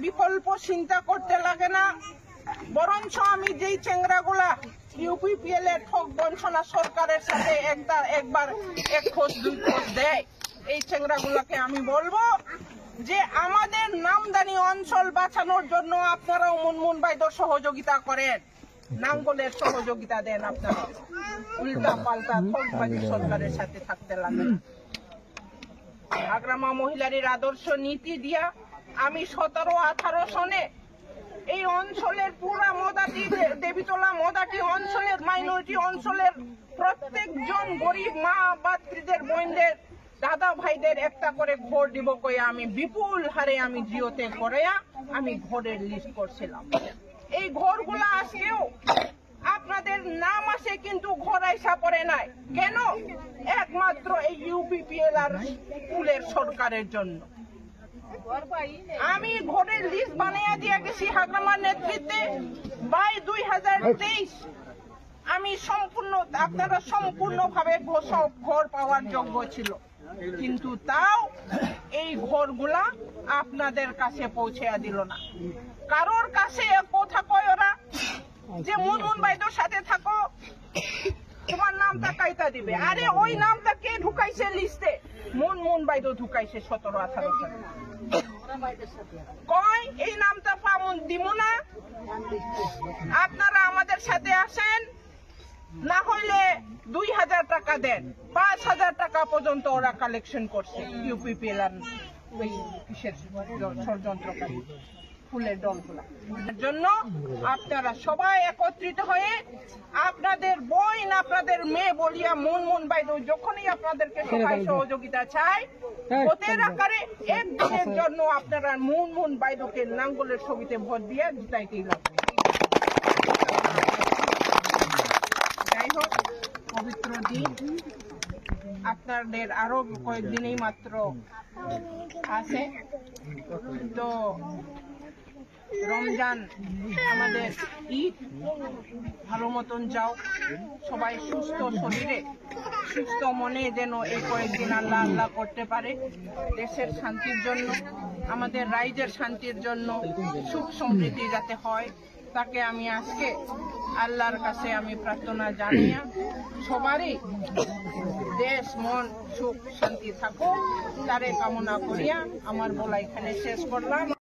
বিকল্প চিন্তা করতে লাগে না, বরঞ্চ আমি যেই চেংরাগুলা ইউপিপিএল এর ঠক বঞ্চনা সরকারের সাথে একবার এক খোঁজ দুই খোঁজ দেয়, এই চেংরাগুলাকে আমি বলবো যে আমাদের নামদানি অঞ্চল বাঁচানোর জন্য আপনারাও মুনমুন বাইদর সহযোগিতা করেন, নাঙ্গলের সহযোগিতা দেন। আপনারা উল্টা পাল্টা ঠকবাজি সরকারের সাথে থাকতে লাগেন। আগ্রামা মহিলারীর আদর্শ নীতি দিয়া আমি 17-18 সনে এই অঞ্চলের পুরা মদাটি দেবীতলা মদাটি অঞ্চলের মাইনরিটি অঞ্চলের প্রত্যেকজন গরিব মা বাত্রীদের বোনদের দাদা ভাইদের একটা করে ঘর দিব কয়ে আমি বিপুল হারে আমি জিওতে করে আমি ঘরের লিস্ট করছিলাম। এই ঘরগুলা আজকেও আপনাদের নাম আসে কিন্তু ঘর আইসা পড়ে নাই কেন? একমাত্র এই ইউপিপিএল আর কুলের সরকারের জন্য। আমি ঘরের লিস্ট বানিয়ে দিয়ে গেছি হাগ্রামার নেতৃত্বে। 2023 আমি সম্পূর্ণ আপনারা সম্পূর্ণভাবে ঘর পাওয়ার যোগ্য ছিল, কিন্তু তাও এই ঘরগুলা আপনাদের কাছে পৌঁছে দিল না। কারোর কাছে কথা কয় ওরা যে মুনমুন বাইদোর সাথে থাকো, তোমার নামটা কাইতা দিবে। আরে ওই নামটা কে ঢুকাইছে লিস্টে? মুনমুন বাইদো ঢুকাইছে 17-18 সালে। কয় এই নামটা পামুন দিব না, আপনারা আমাদের সাথে আসেন, না হইলে 2000 টাকা দেন। 5000 টাকা পর্যন্ত ওরা কালেকশন করছে ইউপিপিএল ওই কিসের ষড়যন্ত্রকারী ফুলের দলগুলা জন্য। আপনারা সবাই একত্রিত হয়ে আপনাদের বোন আপনাদের মেয়ে বলিয়া মুনমুন বাইদো যখনই আপনাদেরকে সবাই সহযোগিতা চায় ভোটের আকারে একদিনের জন্য আপনারা মুনমুন বাইদোকে নাঙ্গলের ছবিতে ভোট দিয়ে জিতাইতেই লাগবে। যাই হোক, পবিত্র দিন আপনাদের আরো কয়েকদিনেই মাত্র আছে, তো রমজান আমাদের ঈদ ভালো মতন যাও, সবাই সুস্থ শরীরে সুস্থ মনে যেন এই কয়েকদিন আল্লাহ আল্লাহ করতে পারে। দেশের শান্তির জন্য, আমাদের রাজ্যের শান্তির জন্য, সুখ সমৃদ্ধি যাতে হয় তাকে আমি আজকে আল্লাহর কাছে আমি প্রার্থনা জানিয়া সবারই দেশ মন সুখ শান্তি থাকুক তারে কামনা করিয়া আমার বলা এখানে শেষ করলাম।